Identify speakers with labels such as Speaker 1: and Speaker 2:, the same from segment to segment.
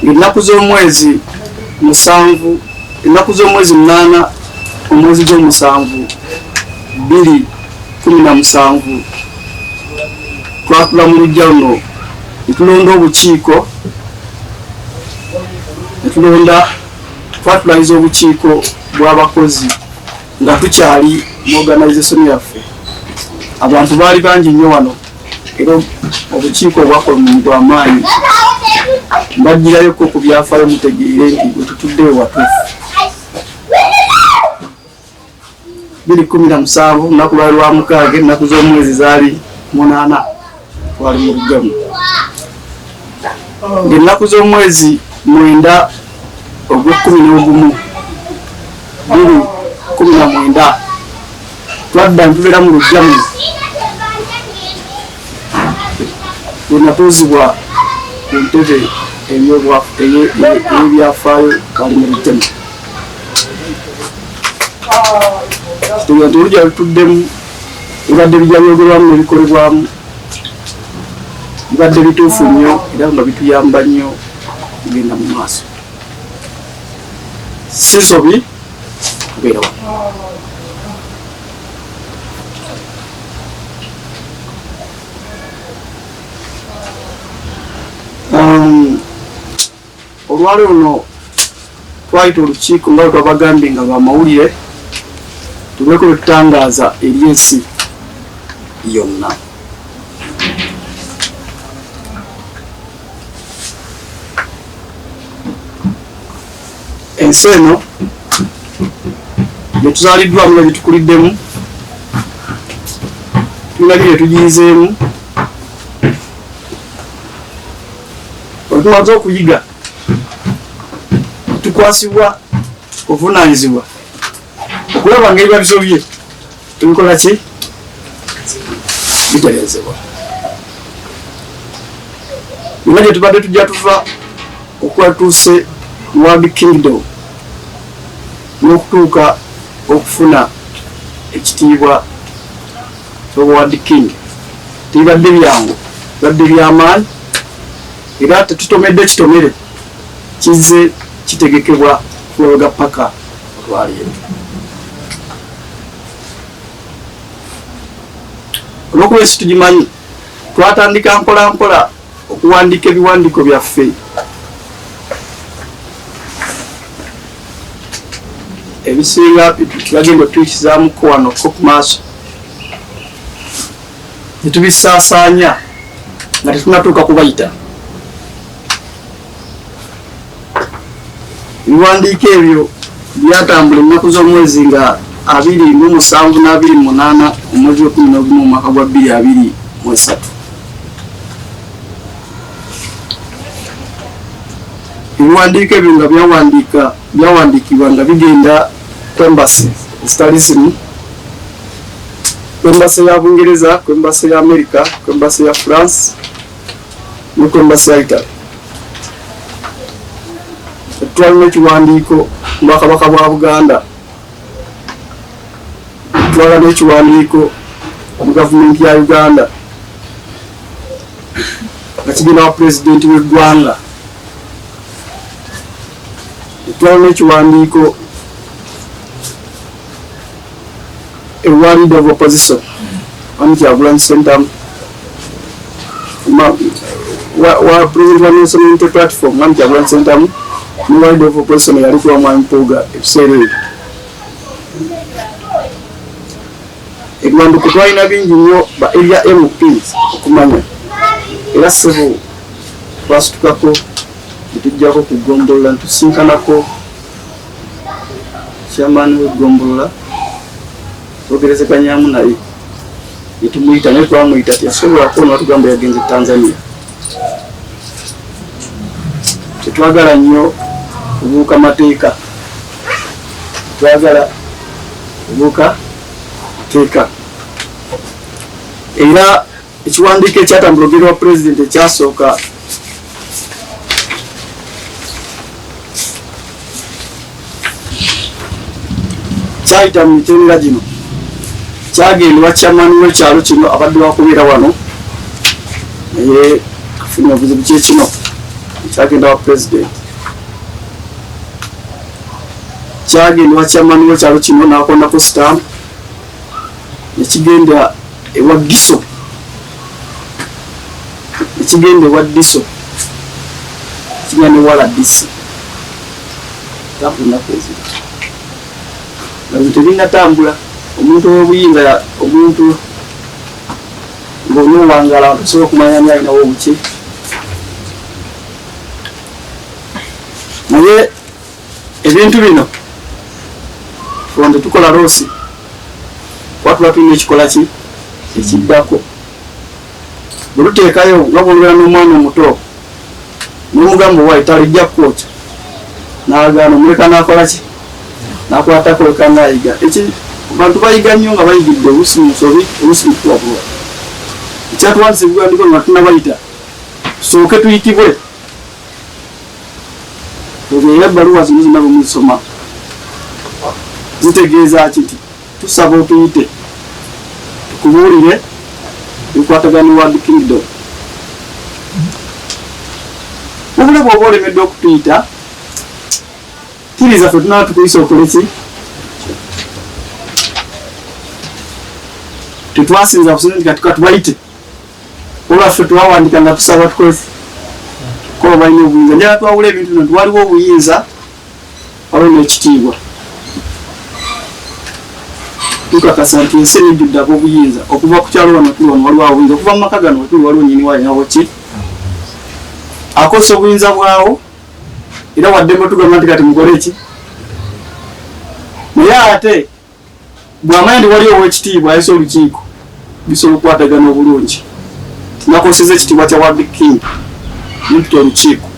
Speaker 1: ennaku z'omwezi 7 ennaku z'omwezi 8 omwezi gw'omusanvu 2017 twatula mu luggya luno netulonda obukiiko twatulaniza obukiiko bw'abakozi nga tukyali mu organisation yaffe. Abantu baali bangi nnyo wano era obukiiko bwakola omulimu gw'amaanyi. Mbagirayoko ku byafaayo mutegeere nti bwe tutudde ewatuufu 2017 lunaku lwali lwa 6 ennaku z'omwezi zaali 8 twali mu lugamu. Ng'ennaku z'omwezi 9 ogw'Okumu 2019 twadda ntubeera mu lugamu lwe natuuzibwa ku ntebe ey'ebyafaayo kali mu lutemu. Kitebya nti olugya lutuddemu ebadde bijja byogerwamu n'ebikolebwamu bibadde bituufu nnyo era nga bituyamba nnyo kugenda mu maaso. Si sobi kubeera wano. Olwaleero luno twayita olukiiko nga twabagambye nga lwamawulire tubeeko betutangaaza eri ensi yonna. Ensi eno gye tuzaaliddwamu nga gyetukuliddemu tulina bye tugiyizeemu tumaze okuyiga tukwasibwa obuvunaanyizibwa okulaba ngeri babisobye tubikola ki bitereezebwa. Byonna gye tubadde tujja tuva okuba tuuse World Kingdom n'okutuuka okufuna ekitiibwa World King tibadde byangu badde byamaanyi era tetutomedde kitomere kizze kitegekebwa kuloga paka olwaleero. Olwokuba ensi tugimanyi twatandika mpola mpola okuwandiika ebiwandiiko byaffe ebisinga tubagenda tuyikizaamuko wano ko ku maaso netubisaasaanya nga tetunatuuka kubayita. Ebiwandiiko ebyo byatambula ennaku z'omwezi nga 27 na 28 omwezi wa 11 mu mwaka gwa 2023. Ebiwandiiko ebyo nga byawandiikibwa nga bigenda ku embassy zitali zimu, ku embassy ya Bungereza, ku embassy ya America, ku embassy ya France ne ku embassy ya Italy. Twalina ekiwandiiko mu Kabaka bwa Buganda, twala n'ekiwandiiko mu gavumenti ya Uganda nga kigenda wa pulezidenti w'eggwanga, twala n'ekiwandiiko ewa leader of opposition Kyagulanyi Ssentamu wa president wa National Unity Platform Kyagulanyi Ssentamu ne leader of opposition yali kuba Mwami Mpuuga ebiseera ebyo. Ebiwandiiko twalina bingi nnyo ba area MPs okumanya era ssebo twasitukako netujjako ku Gombolola ntusinkanako chairman w'Egombolola twogerezeganyaamu naye yetumuyita naye twamuyita teyasobolako natugamba yagenze Tanzania. Tetwagala nnyo kubuuka mateeka, twagala kubuuka mateeka. Era ekiwandiiko ekyatambula olugero wa pulezidenti ekyasooka kyayita mu mitendera gino kyagendebwa chairman w'ekyalo kino abadde bakubeera wano naye afunye obuzibu kyekino kyagenda wa president kyagenda wa chairman w'ekyalo kino n'akondako stamp nekigenda ewa diso nekigenda ewa diso kigenda ewala disi takunda president nga tebinnatambula omuntu w'obuyinza omuntu ng'onoowangala osobola okumanya ni alinawo obuki naye ebintu bino fonde tukola loosi watula tulina ekikola ki ekiddako bwetuteekayo nga bwolubera n'omwana omuto n'omugamba owaye talijja kukwoca n'agaana omuleka n'akola ki n'akwatako leka n'ayiga bantu bayiga nnyo nga bayigidde oluusi musobi oluusi mukuwabulwa ekyatuwandisa ebigandiko nga tunabayita tusooke tuyitibwe era ebbaluwa zino zonna bwe muzisoma zitegeeza kiti tusaba otuyite tukubuulire ebikwatagana World Kingdom obule bw'oba olemedde okutuyita kkiriza ffe tunaba tukuyisa okole ki tetwasinza kusinza nti katubayite olwaffe twawandika nga tusaba tukolesi kuba balina obuyinza njala twawula ebintu bino twaliwo obuyinza waliwo n'ekitiibwa tukakasa nti ensi enijjudde ab'obuyinza okuva ku kyalo wano tuli wano waliwo obuyinza okuva mu maka gano wetuli waliwo nnyini walinawo ki akozesa obuyinza bwawo era waddembe tugamba nti kati mukole ki naye ate bw'amanya nti waliwo ow'ekitiibwa ayisa olukiiko bisobola okukwatagana obulungi nakoseza ekitiibwa kya World King nipita olukiiko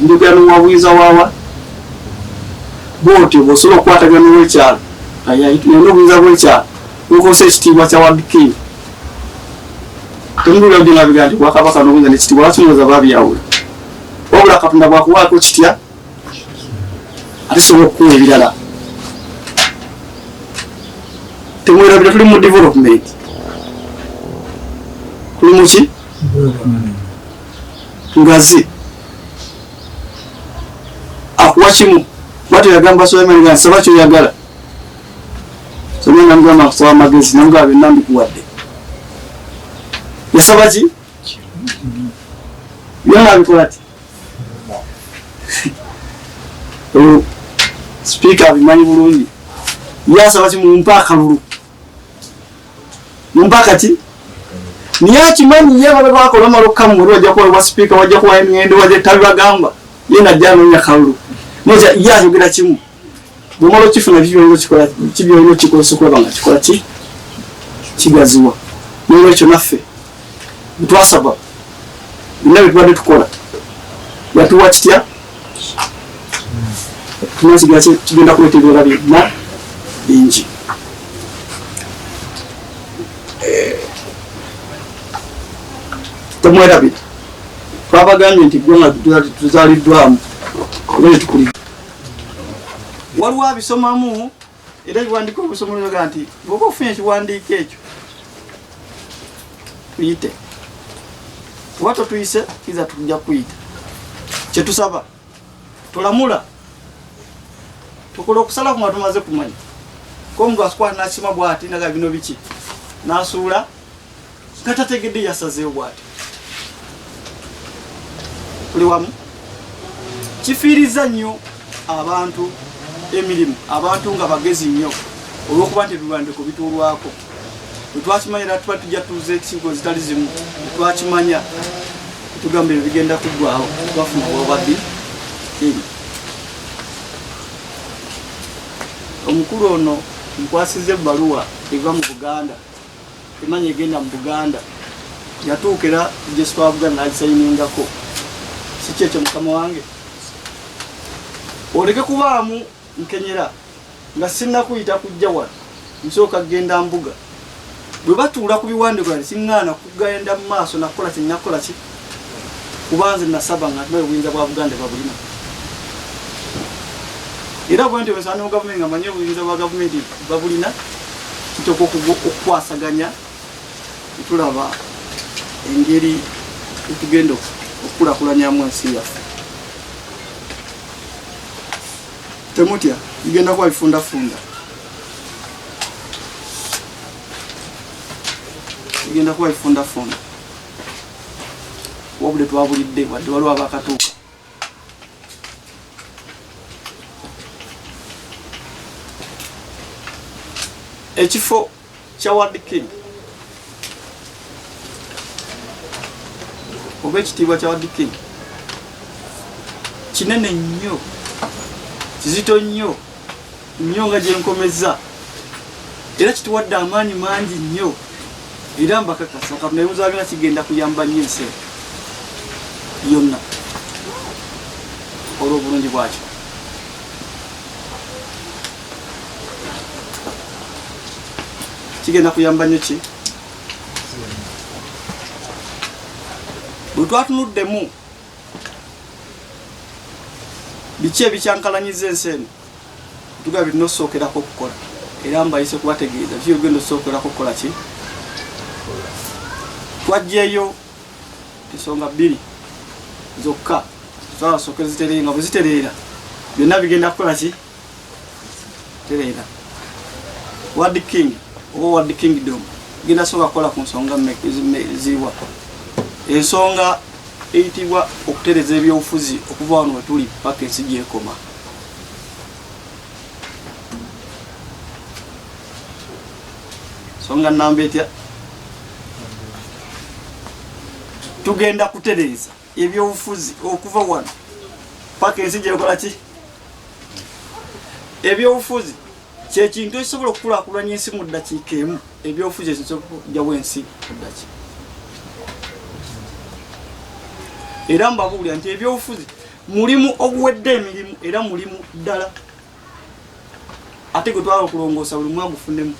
Speaker 1: njogera n'owa buyinza waawa bwotyo bw'osobola okukwatagana ow'ekyalo yayina obuyinza bw'ekyalo nokosa ekitiibwa kya World King temubuulira byo nabiga nti bwakabaka n'obuyinza n'ekitiibwa lwaki mulowooza babyawula wabula Katonda bwakuwaako kitya ate sobola okukuwa ebirala temwerabira tuli mu development tuli muki ngazi akuwa kimu bwatyo yagamba Sulaiman nga nsaba kyoyagala Sulaiman namugamba nkusaba amagezi namugamba byonna mbikuwadde yasaba ki byonna abikola ti Speaker abimanyi bulungi yasaba ki mumpe akalulu mumpe akati niye akimanyi ye babe bakola malokamu wajja kuwa Speaker wajja kuwa emyendo wajja tabagamba ye najja anonya kalulu moja yayogera kimu bwomala okifuna kibyolino kikola kibyolino kikozesa okulaba nga kikola ki kigaziwa n'olwekyo naffe twasaba bonna bye tubadde tukola yatuwa kitya tunakigira kigenda kuleeta ebirala byonna bingi temwerabira twabagambye nti ggwanga tuzaaliddwamu era tukuli waliwo abisomamu era ebiwandiiko obisomamu byoga nti bwoba ofunye ekiwandiiko ekyo tuyite kuba totuyise kiza tujja kuyita kyetusaba tulamula tukola okusalaku nga tumaze kumanya komuntu asikwata nakima bwati naga bino biki nasuula katategedde yasazeewo bwati tuli wamu kifiiriza nnyo abantu emirimu abantu nga bagezi nnyo olw'okuba nti ebiwandiiko bituulwako twakimanya era tuba tujja tuuza ekisingo zitali zimu twakimanya tugamba ebyo bigenda kuggwawo twafuna bwobaddi eri omukulu ono nkwasiza ebbaluwa eva mu Buganda emanya egenda mu Buganda yatuukira jesitwa Buganda nagisayiningako si kyekyo mukama wange oleke kubaamu nkenyera nga sinnakuyita kujja wano nsooka genda mbuga bwe batuula ku biwandiiko nti siŋŋaana kugenda mu maaso nakola kinnakola ki kubanze nasaba nga ntibaye obuyinza bwa Buganda babulina era bwe nti osaana mu gavumenti nga manye obuyinza bwa gavumenti babulina kitooka okukwasaganya tulaba engeri etugenda okulakulanyamu ensi yaffe. Temutya igenda kuba bifundafunda, igenda kuba bifundafunda. Wabudde twabulidde wadde waliwo abakatuuka. Ekifo kya World King oba ekitiibwa kya World King kinene nnyo, kizito nnyo nnyo nga gyenkomeza, era kituwadde amaanyi mangi nnyo, era mbakakasa Katonda ebibuzo kigenda kuyamba nnyo ensi yonna olw'obulungi bwakyo. Kigenda kuyamba nnyo ki? Bwe twatunuddemu biki ebikyankalanyiza ensi eno, tuga birina okusookerako okukola, era mbayise kubategeeza biki ogenda osookerako okukola ki. Twajjeeyo ensonga 2 zokka twasooke zitereera, nga bwe zitereera byonna bigenda kukola ki? Tereera. World King oba World Kingdom genda soka kukola ku nsonga ziriwa. Ensonga eyitibwa okutereza ebyobufuzi okuva wano wetuli paka ensi gyekoma. Nsonga nnamba etya? Tugenda kutereza ebyobufuzi okuva wano paka ensi gyekola ki? Ebyobufuzi kyekintu ekisobola okukulaakulanya ensi mu ddakiika emu. Ebyobufuzi ekisobola okujjawo ensi mu ddakiika. Era mbabuulira nti ebyobufuzi mulimu oguwedde emirimu, era mulimu ddala ate gwe twala okulongoosa buli mwagu funemu.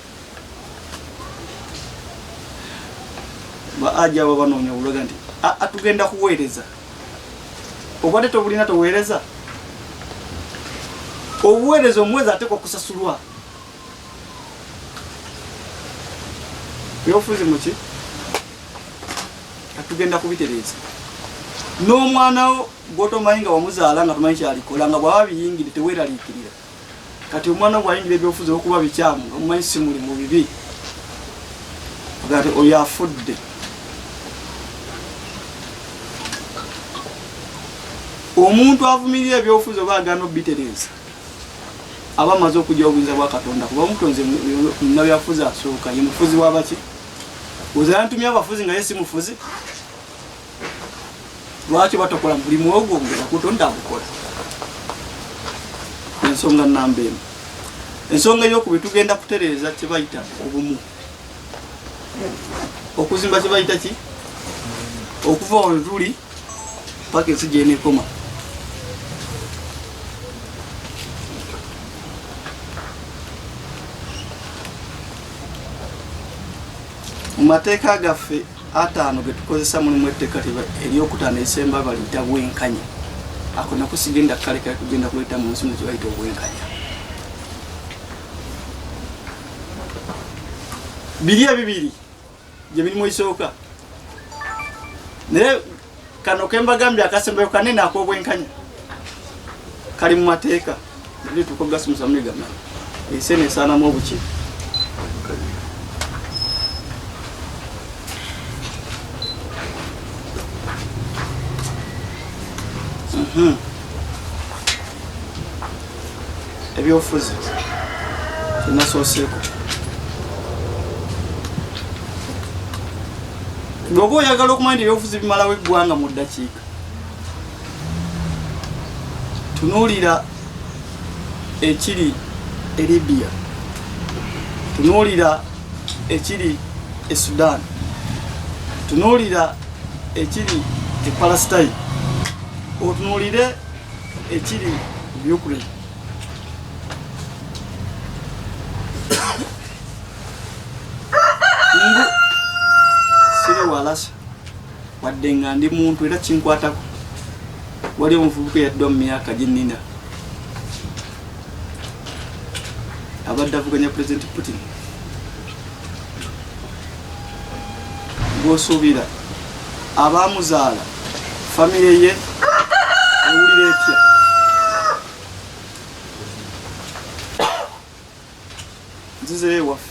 Speaker 1: Ba aja abo banoonya obulaga nti tugenda kuweereza. Obadde tobulina toweereza? Obuweereza omuweereza ateekwa okusasulwa. Ebyobufuzi muki? Tugenda kubitereeza. N'omwana wo gw'otomanyi nga wamuzaala nga tomanyi kyalikola, nga bw'aba biyingire teweeraliikirira. Kati omwana bw'ayingira ebyobufuzi okuba bikyamu nga mumanyi si muli mu bibi, oyo afudde. Omuntu avumirira ebyobufuzi oba agaana obitereeza aba amaze okujja obuyinza bwa Katonda, kuba omutonzi munnabyafuzi asooka ye mufuzi w'abaki? Ozaala ntumya abafuzi nga ye si mufuzi? Lwaki batakola mulimu ogwo ngera Katonda agukola? Ensonga nnamba emu. Ensonga ey'okubiri tugenda kutereeza kye bayita obumu. Okuzimba kye bayita ki? Okuva wano tuli paka ensi gy'eneekoma. Mu mateeka gaffe 5 ge tukozesa mulimu etteeka eryokutaano erisemba baliyita bwenkanya. Ako nako sigenda kaleka kugenda kuleeta mu nsi mu kye bayita obwenkanya. Biri ebibiri gye mirimu esooka. Naye kano kembagambye akasembayo kanene ak'obwenkanya kali mu mateeka. Naye tukogasimusa muligamanyi ensi esaanamu obuki? Ebyobufuzi tunasooseeko. Bw'oba oyagala okumanya nti ebyobufuzi bimalawo eggwanga mu ddakiika, tunuulira ekiri e Libya, tunuulira ekiri e Sudan, tunuulira ekiri e Palestine, otunuulire ekiri e Ukraine. Siri walasa wadde nga ndi muntu era kinkwatako. Waliwo omuvubuka eyadda mu myaka gye nnina abadde avuganya Pulezidenti Putin. Gw'osuubira abaamuzaala family ye ewulira etya nzize waffe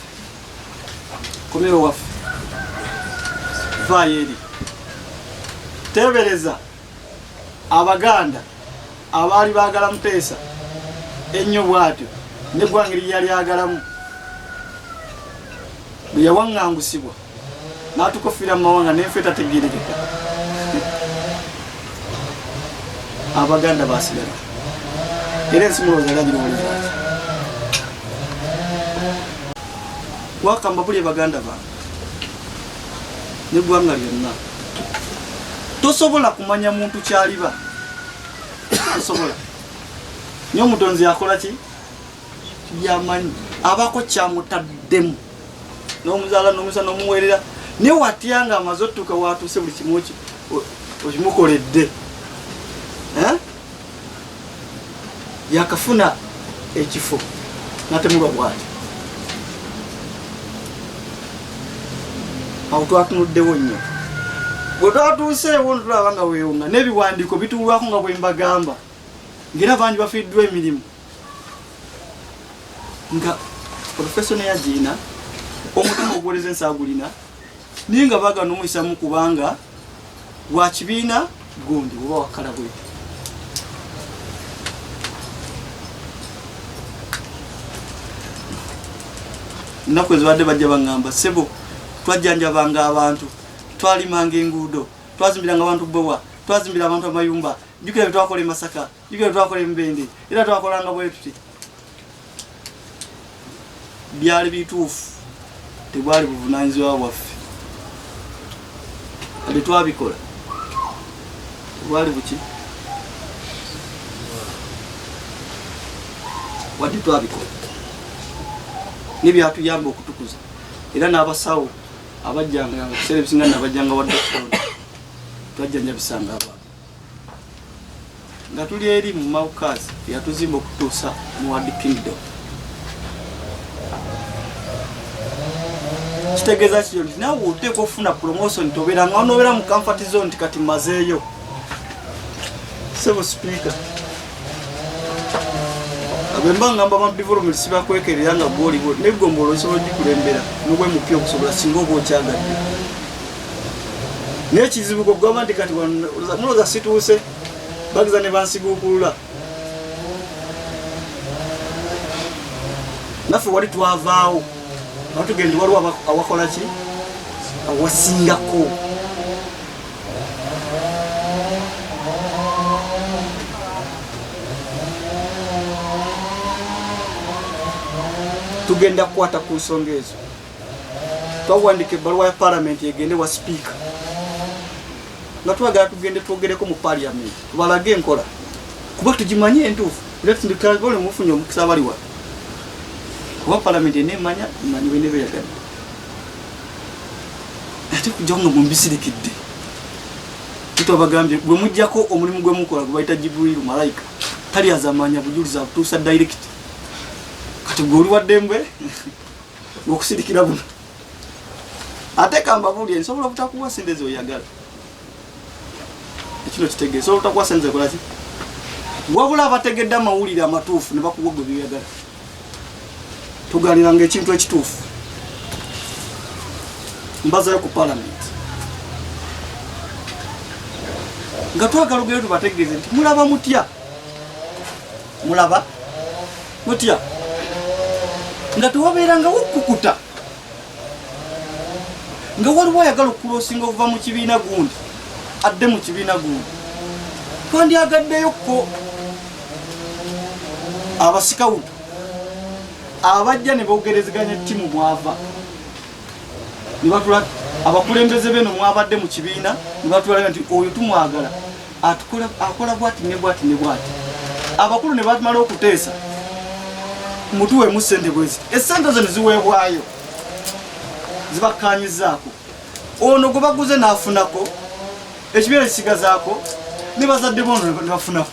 Speaker 1: komero waffe vaayo eri tebereza Abaganda abaali baagala Muteesa ennyo bwatyo neggwangiri yali agalamu bwe yawaŋŋangusibwa n'atukofiira mu mawanga n'enfe tategeerekeka Abaganda baasigala era ensi mulowooza era girowooleza ati wakamba buli Baganda bange neggwanga lyonna tosobola kumanya muntu kyaliba tosobola nyo omutonzi yakola ki yamanyi abako kyamutaddemu n'omuzaala n'omusa n'omuweerera ne watyanga amaze ottuuka watuuse buli kimu okimukoledde yakafuna ekifo natemulwa bwati awo twatunuddewo nnyo bwe twatuuseewo ntulaba nga weewunga n'ebiwandiiko bituulwako nga bwe mbagamba ng'era bangi bafiiddwa emirimu nga profeso neyagiina omutima oguwoleza ensi agulina naye nga baagala n'omuyisamu kubanga wa kibiina gundi oba wakala bwe ennaku ezibadde bajja baŋŋamba ssebo twajjanjabanga abantu twalimanga enguudo twazimbiranga abantu bbowa twazimbira abantu amayumba jjukira betwakola e Masaka jjukira betwakola e Mbende era twakolanga bwe tuti byali bituufu tebwali buvunaanyizibwa bwaffe ate twabikola tebwali buki wadde twabikola nebyatuyamba okutukuza era n'abasawo abajjanga kuseera ebisinga nabajjanga wadde okukola twajjanjabisanga abantu nga tuli eri mu mawukazi yatuzimba okutuusa mu World Kingdom kitegeeza kityo nti nawe oteeka ofuna promotion tobeera nga onobeera mu comfort zone nti kati mazeeyo sebo speaker abemba ngamba mu development sibakwekerera nga gwoliwo negombolo osobola gikulembera nobwe mupya okusobola singa oba okyagadde n'ekizibu gogamba nti kati muloza situuse bagiza ne bansiguukulula naffe wali twavaawo batugende waliwo awakola ki awasingako tugenda kukwata ku nsonga ezo twawandika ebbaluwa ya palamenti egende wa sipiika nga twagala tugende twogereko mu parliament tubalage enkola kuba tugimanye entuufu letndikabole mufunye omukisa abaliwa kuba palamenti enemanya manyi bene beyagadde ate kujja nga mumbisirikidde tutwabagambye bwe mujjako omulimu gwe mukola gwe bayita Jibrilu malayika tali azamanya bujuliza butuusa direct kati gwe oli waddembwe ng'okusirikira buno ate kambabulye nsobola butakuwa sente zoyagala ekino kitegeeza nsobola butakuwa sente zekolaki wabula abategedde amawulire amatuufu ne bakuwa gwe byoyagala tuganiranga ekintu ekituufu mbazayo ku palamenti nga twagala ogere tubategeeze nti mulaba mutya nga tewabeeranga wokkukuta nga waliwo ayagala okulosinga okuva mu kibiina gundi adde mu kibiina gundi twandyagaddeyo abasikawutu abajja ne bogerezeganya ettimu mwava abakulembeze beno mwabadde mu kibiina ne batulaga nti oyo tumwagala akola bwati ne bwati ne bwati abakulu ne batumala okuteesa mutuwemu ssente bwezi essente zo ne ziweebwayo zibakkaanyizaako ono gwe baguze n'afunako ekibiina kisigazaako ne bazadde bono ne bafunako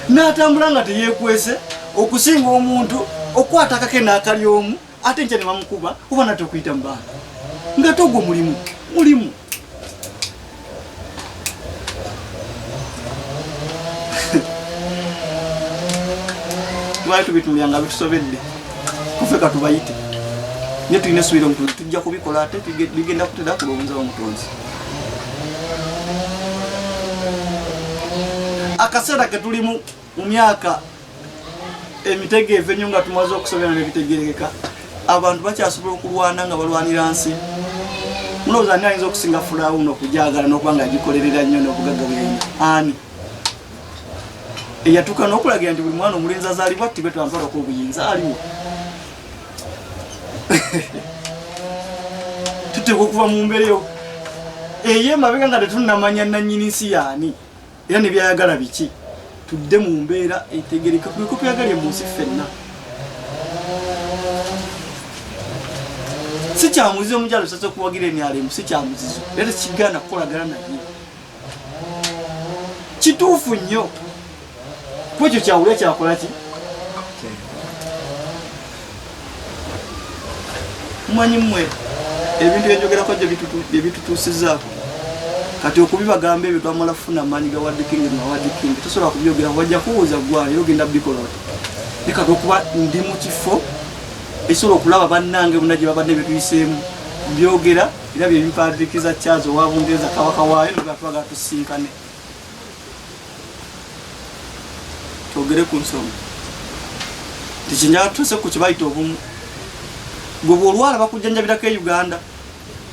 Speaker 1: n'atambula nga teyeekwese okusinga omuntu okwata akake n'akali omu ate nkya ne bamukuba oba nate okuyita mu baana nga togwo mulimu tubaye tubitulyanga bitusobedde kufeka tubayite ne tulina suubira nti tujja kubikola ate bigenda kutera kulowooza omutonzi akaseera ke tuli mu myaka emitegeevu ennyo nga tumaze okusobera nebitegerekeka abantu bakyasobola okulwana nga balwanira nsi mulowooza ani ayinza okusinga Wuuno okujagala n'okuba nga agikolerera nnyo n'obugagga bwenyi ani eyatuuka n'okulagira nti buli mwana omulenzi azaalibwa ttibwe twamutwalako obuyinza aliwo tuteekwa okuva mu mbeera eyo ey'emabega nga tetunnamanya nannyini nsi yaani era ne byayagala biki tudde mu mbeera etegereka kuliko tuyagalye mu nsi ffenna si kyamuzizo omukyalo sasa okuwagira emyalemu si kyamuzizo era tekigaana kukolagana naye kituufu nnyo kuba ekyo kyawulya kyakola ki mumanyi mmwe ebintu byenjogerako gye bitutuusizaako kati okubibagamba ebyo twamala kufuna amaanyi ga wadikingi nawaddikingi tosobola kubyogera wajja kuwuuza gwani era ogenda bikola oti ne kati okuba ndi mu kifo ekisobola okulaba bannange bonna gye babadde betuyiseemu byogera era bye bimpaatikiza Charles owa Bungereza Kabaka waayo negatwagala tusinkane twogere ku nsonga tekinjala tutuse ku kibayita obumu gwe bw'olwala bakujjanjabirako e Uganda